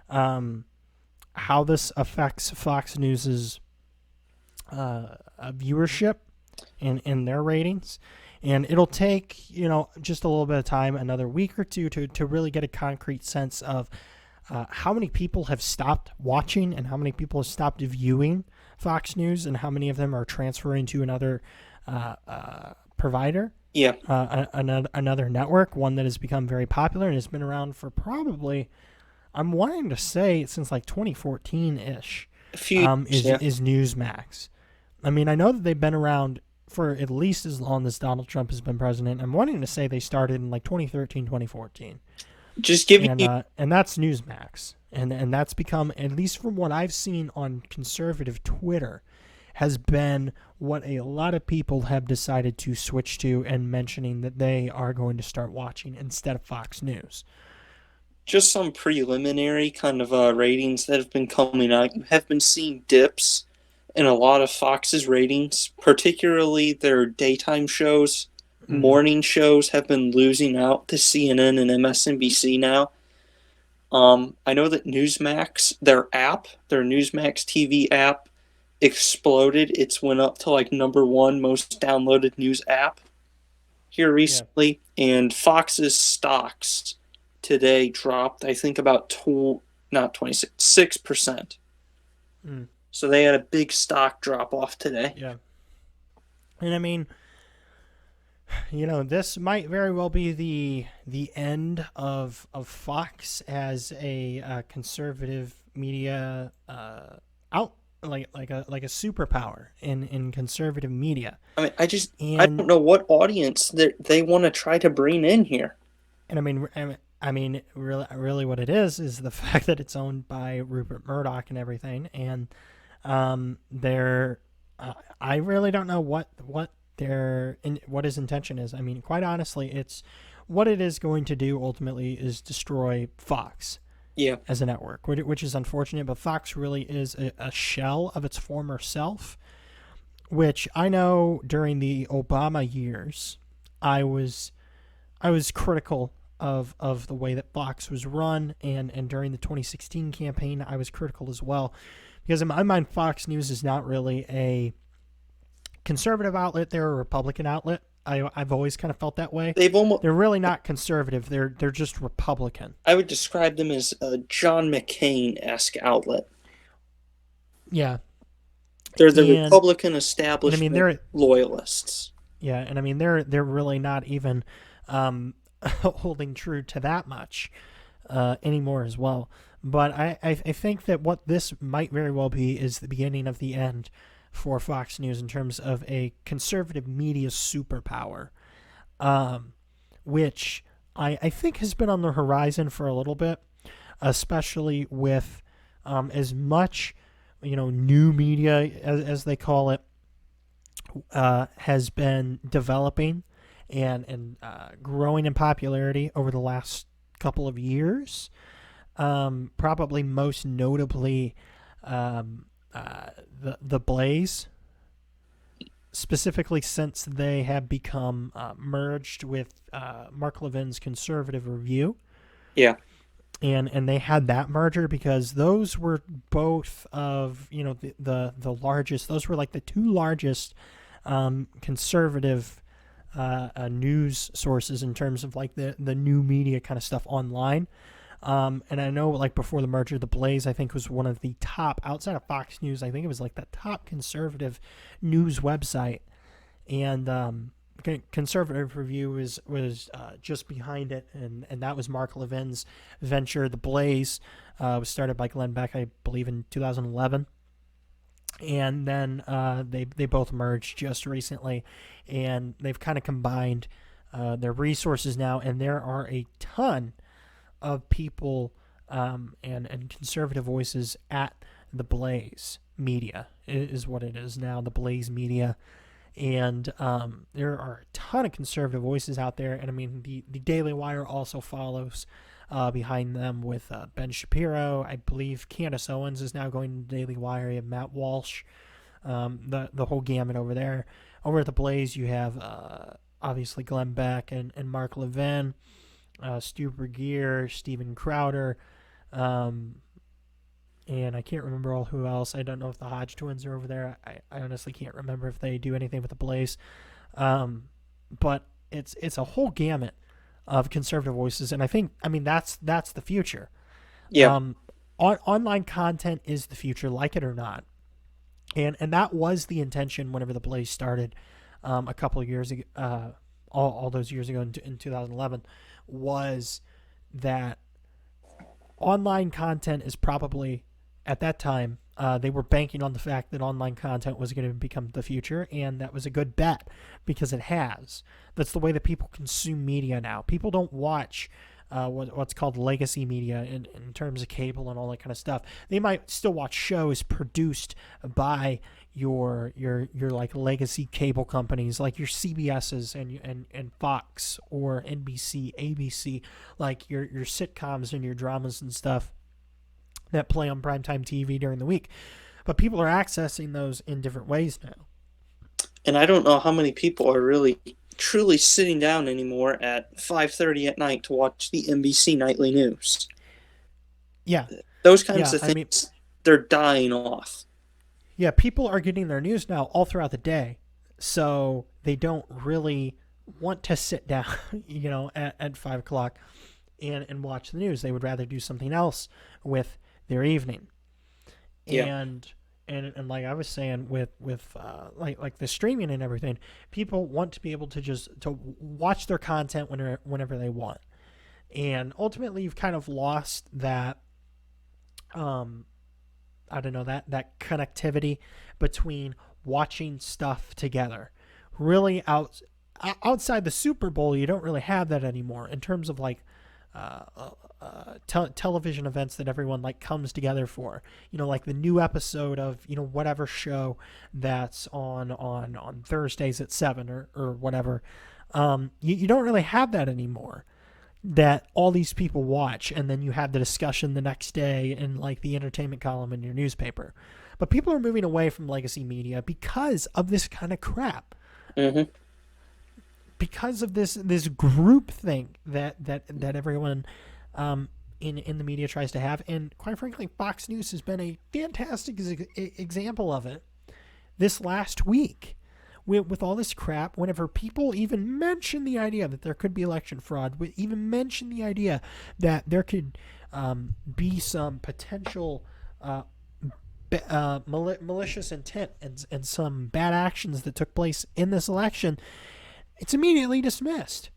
how this affects Fox News's viewership and their ratings. And it'll take, just a little bit of time, another week or two, to really get a concrete sense of how many people have stopped watching and how many people have stopped viewing Fox News and how many of them are transferring to another provider. Yeah. Another network, one that has become very popular and has been around for probably, I'm wanting to say, since like 2014-ish, A few years, yeah. is Newsmax. I mean, I know that they've been around for at least as long as Donald Trump has been president. I'm wanting to say they started in like 2013, 2014. Just giving you And that's Newsmax. And that's become, at least from what I've seen on conservative Twitter, has been what a lot of people have decided to switch to and mentioning that they are going to start watching instead of Fox News. just some preliminary kind of ratings that have been coming out. You have been seeing dips in a lot of Fox's ratings, particularly their daytime shows. Morning shows have been losing out to CNN and MSNBC now. I know that Newsmax, their Newsmax TV app, exploded. It's went up to like #1 most downloaded news app here recently. And Fox's stocks today dropped, I think, about 6%. So they had a big stock drop off today. Yeah. And I mean, this might very well be the end of Fox as a conservative media like a superpower in conservative media. I mean, I don't know what audience they want to try to bring in here. And I mean, really, what it is the fact that it's owned by Rupert Murdoch and everything, and I really don't know what his intention is. I mean, quite honestly, it's what it is going to do ultimately is destroy Fox. Yeah. As a network, which is unfortunate, but Fox really is a shell of its former self, which I know during the Obama years, I was I was critical of the way that Fox was run, and during the 2016 campaign, I was critical as well, because in my mind, Fox News is not really a conservative outlet; they're a Republican outlet. I've always kind of felt that way. They've almost, They're really not conservative. They're just Republican. I would describe them as a John McCain-esque outlet. Yeah, They're the and Republican and I mean establishment loyalists. they're really not even holding true to that much anymore as well. But I think that what this might very well be is the beginning of the end for Fox News in terms of a conservative media superpower, which I think has been on the horizon for a little bit, especially with as much new media as they call it has been developing and growing in popularity over the last couple of years. Probably most notably, the Blaze, specifically since they have become merged with Mark Levin's Conservative Review. Yeah. And they had that merger because those were both of the largest. Those were like the two largest conservative news sources in terms of like the new media kind of stuff online. And I know like before the merger, the Blaze I think was one of the top outside of Fox News. I think it was like the top conservative news website, and Conservative Review was just behind it, and that was Mark Levin's venture. The Blaze was started by Glenn Beck, I believe, in 2011, and then they both merged just recently, and they've kind of combined their resources now, and there are a ton of people and conservative voices at the Blaze Media is what it is now, the Blaze Media. And there are a ton of conservative voices out there. And I mean, the Daily Wire also follows behind them with Ben Shapiro. I believe Candace Owens is now going to Daily Wire. You have Matt Walsh, the whole gamut over there. Over at the Blaze, you have obviously Glenn Beck and Mark Levin, Stu Burgier, Steven Crowder, and I can't remember all who else. I don't know if the Hodge twins are over there. I honestly can't remember if they do anything with the Blaze. But it's a whole gamut of conservative voices, and I mean that's the future. Yeah. Online content is the future, like it or not, and that was the intention whenever the Blaze started a couple of years ago, all those years ago in 2011, was that online content is probably, at that time, they were banking on the fact that online content was going to become the future, and that was a good bet because it has. That's the way that people consume media now. People don't watch what's called legacy media in terms of cable and all that kind of stuff. They might still watch shows produced by your like legacy cable companies, like your CBS's and Fox or NBC, ABC, like your sitcoms and your dramas and stuff that play on primetime TV during the week. But people are accessing those in different ways now. And I don't know how many people are really truly sitting down anymore at 5:30 at night to watch the NBC nightly news. Yeah. Those kinds of things, I mean, they're dying off. yeah, people are getting their news now all throughout the day, so they don't really want to sit down, at 5 o'clock and watch the news. They would rather do something else with their evening. Yeah. And like I was saying with like the streaming and everything, people want to be able to just to watch their content whenever they want. And ultimately you've kind of lost that I don't know, that connectivity between watching stuff together. Really outside the Super Bowl, you don't really have that anymore in terms of like television events that everyone like comes together for. Like the new episode of whatever show that's on Thursdays at 7 or whatever. You don't really have that anymore, that all these people watch, and then you have the discussion the next day in like the entertainment column in your newspaper. But people are moving away from legacy media because of this kind of crap. Mm-hmm. Because of this group thing that everyone in the media tries to have, and quite frankly, Fox News has been a fantastic example of it this last week. With all this crap, whenever people even mention the idea that there could be election fraud, even mention the idea that there could be some potential malicious intent and some bad actions that took place in this election, it's immediately dismissed.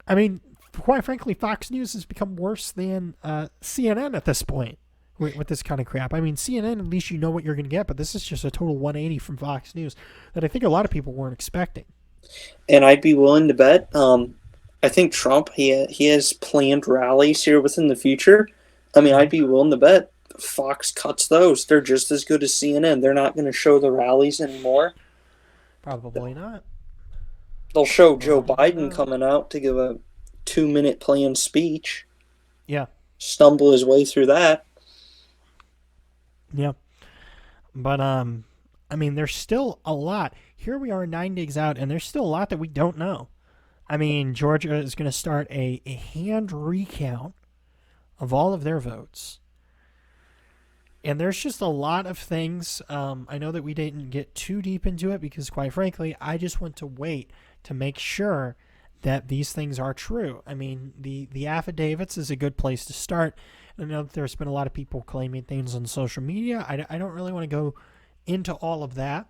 I mean, quite frankly, Fox News has become worse than CNN at this point with this kind of crap. I mean, CNN, at least you know what you're going to get, but this is just a total 180 from Fox News that I think a lot of people weren't expecting. And I'd be willing to bet. I think Trump he has planned rallies here within the future. I mean, I'd be willing to bet Fox cuts those. They're just as good as CNN. They're not going to show the rallies anymore. Probably not. They'll show Joe Probably Biden not. coming out to give a 2-minute planned speech. Yeah. Stumble his way through that. Yeah. But I mean, there's still a lot. Here we are 9 days out, and there's still a lot that we don't know. I mean, Georgia is going to start a hand recount of all of their votes. And there's just a lot of things. I know that we didn't get too deep into it because, quite frankly, I just want to wait to make sure that these things are true. I mean, the affidavits is a good place to start. I know that there's been a lot of people claiming things on social media. I don't really want to go into all of that.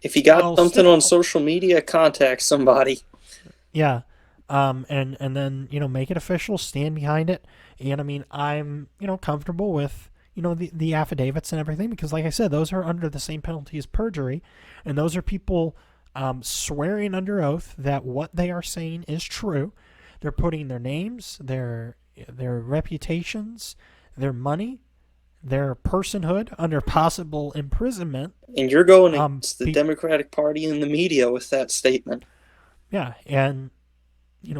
If you got something on social media, contact somebody. Yeah. And then, make it official, stand behind it. And I mean, I'm, comfortable with, the affidavits and everything because, like I said, those are under the same penalty as perjury. And those are people swearing under oath that what they are saying is true. They're putting their names, their reputations, their money, their personhood under possible imprisonment. And you're going against the Democratic Party and the media with that statement. Yeah, and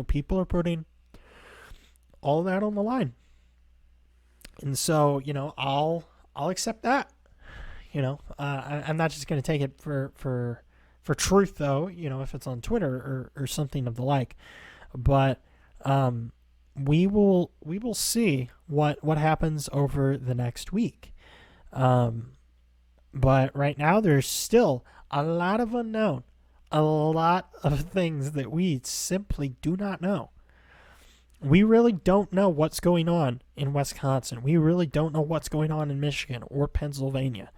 people are putting all that on the line. And so, I'll accept that. I'm not just going to take it for truth, though, if it's on Twitter or something of the like. But we will see what happens over the next week. But right now, there's still a lot of unknown, a lot of things that we simply do not know. We really don't know what's going on in Wisconsin. We really don't know what's going on in Michigan or Pennsylvania.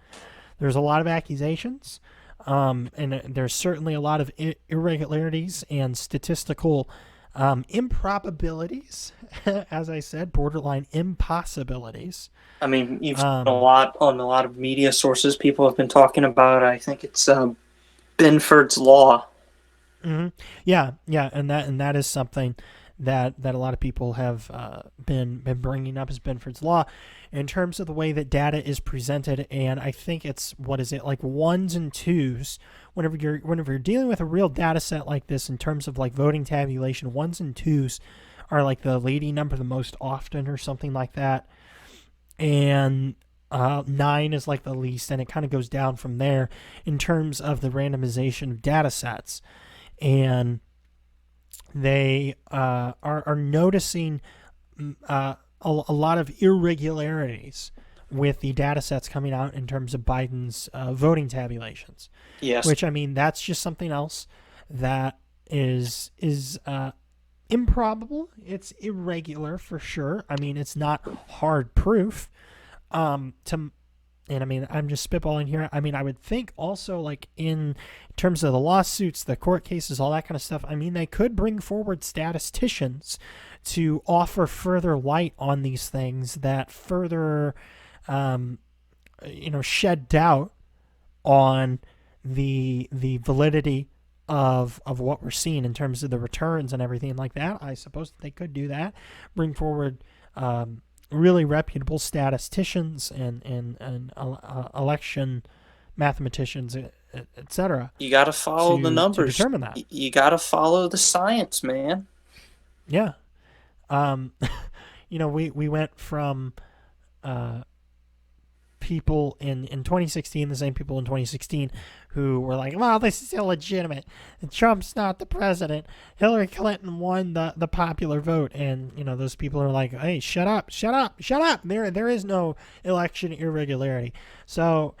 There's a lot of accusations, and there's certainly a lot of irregularities and statistical improbabilities, as I said, borderline impossibilities. I mean, you've seen a lot on a lot of media sources. People have been talking about, I think it's Binford's Law. Mm-hmm. Yeah, and that is something that a lot of people have been bringing up as Binford's Law in terms of the way that data is presented. And I think it's, like ones and twos whenever you're dealing with a real data set like this in terms of like voting tabulation. Ones and twos are like the leading number the most often or something like that, and 9 is like the least, and it kind of goes down from there in terms of the randomization of data sets. And they are noticing a lot of irregularities with the data sets coming out in terms of Biden's voting tabulations. Yes. Which, I mean, that's just something else that is improbable. It's irregular for sure. I mean, it's not hard proof. And I mean, I'm just spitballing here. I mean, I would think also, like, in terms of the lawsuits, the court cases, all that kind of stuff, I mean, they could bring forward statisticians to offer further light on these things that further, shed doubt on the validity of what we're seeing in terms of the returns and everything like that. I suppose they could do that, bring forward really reputable statisticians and election mathematicians, etc. You got to follow the numbers. To determine that. You got to follow the science, man. Yeah. We went from people in 2016, the same people in 2016 who were like, well, this is illegitimate. Trump's not the president. Hillary Clinton won the popular vote. And, those people are like, hey, shut up. There is no election irregularity. So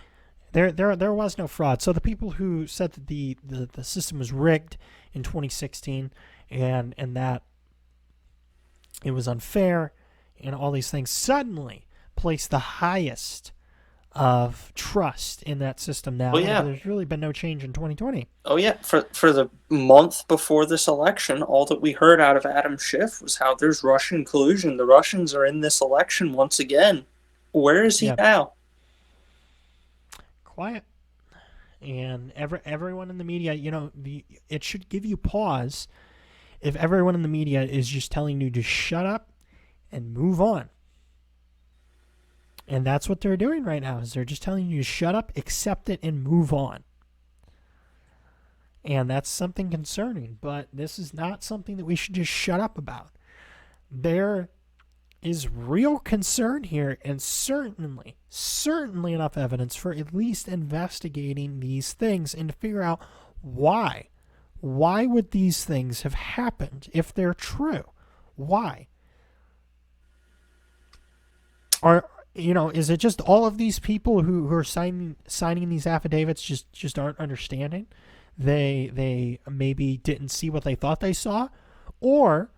there was no fraud. So the people who said that the system was rigged in 2016 and that it was unfair and all these things suddenly place the highest of trust in that system now. Well, yeah. There's really been no change in 2020. Oh, yeah. For the month before this election, all that we heard out of Adam Schiff was how there's Russian collusion. The Russians are in this election once again. Where is he now? Quiet. And everyone in the media, it should give you pause if everyone in the media is just telling you to shut up and move on. And that's what they're doing right now, is they're just telling you to shut up, accept it, and move on. And that's something concerning, but this is not something that we should just shut up about. There is real concern here, and certainly enough evidence for at least investigating these things and to figure out why. Why would these things have happened if they're true? Why? Is it just all of these people who are signing these affidavits just aren't understanding? They maybe didn't see what they thought they saw? Or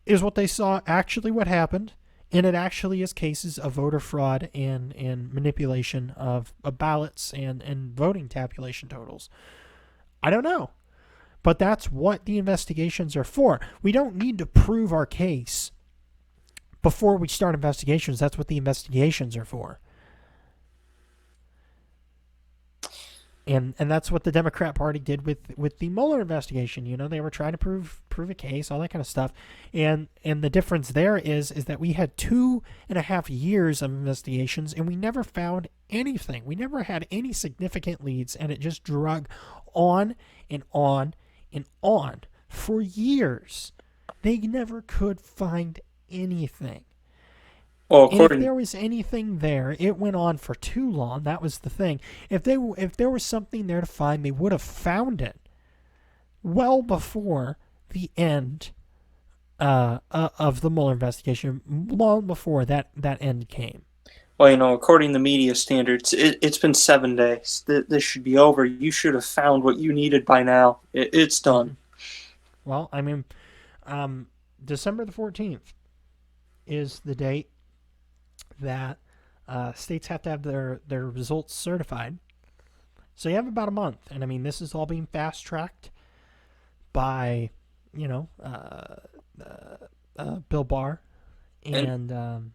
is what they saw actually what happened, and it actually is cases of voter fraud and manipulation of ballots and voting tabulation totals? I don't know. But that's what the investigations are for. We don't need to prove our case before we start investigations. That's what the investigations are for. And that's what the Democrat Party did with the Mueller investigation. They were trying to prove a case, all that kind of stuff. And the difference there is that we had 2.5 years of investigations and we never found anything. We never had any significant leads, and it just drug on and on and on for years. They never could find anything. Well, and if there was anything there, it went on for too long. That was the thing. If there was something there to find, they would have found it well before the end of the Mueller investigation, long before that end came. Well, according to media standards, it's been 7 days. This should be over. You should have found what you needed by now. It's done. Well, December the 14th is the date that states have to have their results certified. So you have about a month. And this is all being fast-tracked by, Bill Barr and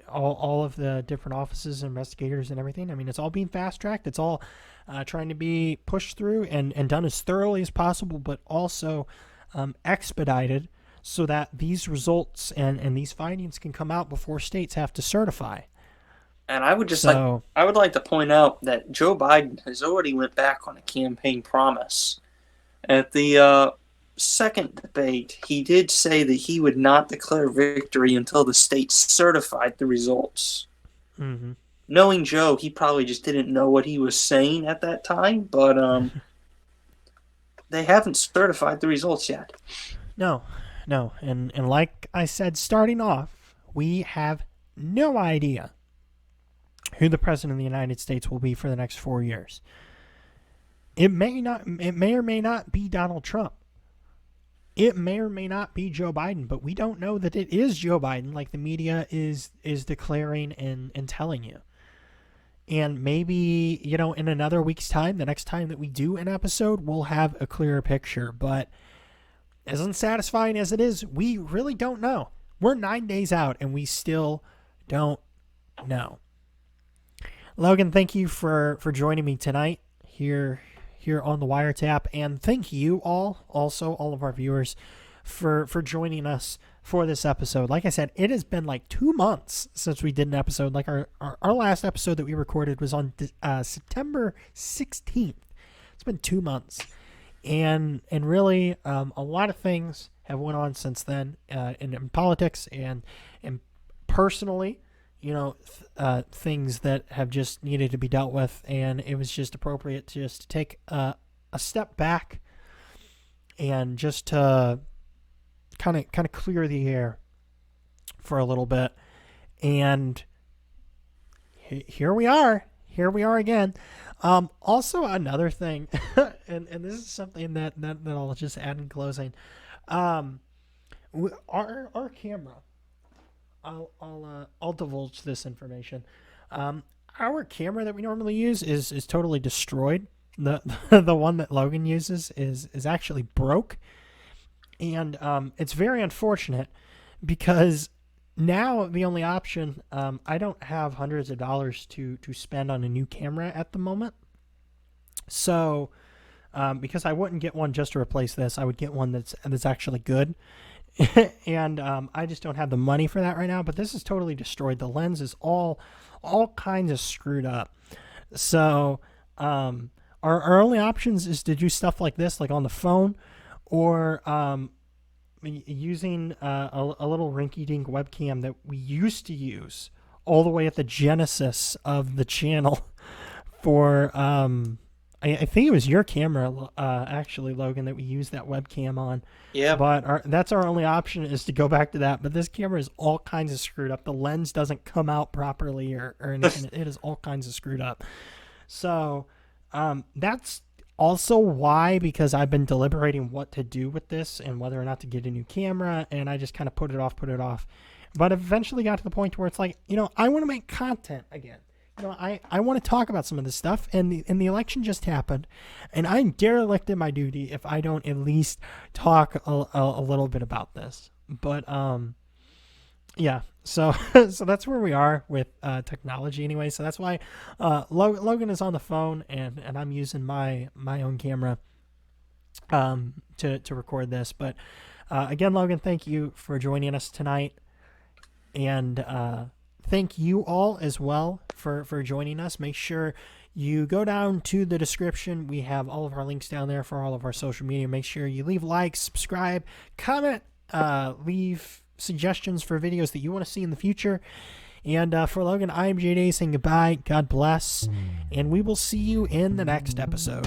all of the different offices and investigators and everything. It's all being fast-tracked. It's all trying to be pushed through and done as thoroughly as possible, but also expedited so that these results and these findings can come out before states have to certify. And I would like to point out that Joe Biden has already went back on a campaign promise. At the second debate, he did say that he would not declare victory until the states certified the results. Mm-hmm. Knowing Joe, he probably just didn't know what he was saying at that time, but they haven't certified the results yet. No. And like I said, starting off, we have no idea who the president of the United States will be for the next 4 years. It may or may not be Donald Trump. It may or may not be Joe Biden, but we don't know that it is Joe Biden like the media is declaring and telling you. And maybe, in another week's time, the next time that we do an episode, we'll have a clearer picture. But as unsatisfying as it is, we really don't know. We're 9 days out, and we still don't know. Logan, thank you for joining me tonight here on the WireTap, and thank you all of our viewers, for joining us for this episode. Like I said, it has been like 2 months since we did an episode. Like our last episode that we recorded was on September 16th. It's been 2 months. And really, a lot of things have went on since then in politics and personally. things that have just needed to be dealt with, and it was just appropriate to just take a step back and just to kind of clear the air for a little bit. And here we are. Here we are again. Also, another thing, and this is something that I'll just add in closing. Our camera. I'll divulge this information. Our camera that we normally use is totally destroyed. The the one that Logan uses is actually broke, and it's very unfortunate because now the only option, I don't have hundreds of dollars to spend on a new camera at the moment. So because I wouldn't get one just to replace this, I would get one that's actually good. And I just don't have the money for that right now. But this is totally destroyed. The lens is all kinds of screwed up. So our only options is to do stuff like this, like on the phone, or using a little rinky-dink webcam that we used to use all the way at the genesis of the channel for I think it was your camera, actually, Logan, that we used that webcam on. Yeah. But that's our only option, is to go back to that. But this camera is all kinds of screwed up. The lens doesn't come out properly or anything. It is all kinds of screwed up. So that's also why, because I've been deliberating what to do with this and whether or not to get a new camera, and I just kind of put it off. But eventually got to the point where it's like, I want to make content again. I want to talk about some of this stuff, and the election just happened, and I'm derelict in my duty if I don't at least talk a little bit about this. But yeah, so that's where we are with technology anyway. So that's why Logan is on the phone, and I'm using my own camera to record this. But again, Logan, thank you for joining us tonight, and thank you all as well for joining us. Make sure you go down to the description. We have all of our links down there for all of our social media. Make sure you leave likes, subscribe, comment, leave suggestions for videos that you want to see in the future. And for Logan, I'm JayJen saying goodbye. God bless. And we will see you in the next episode.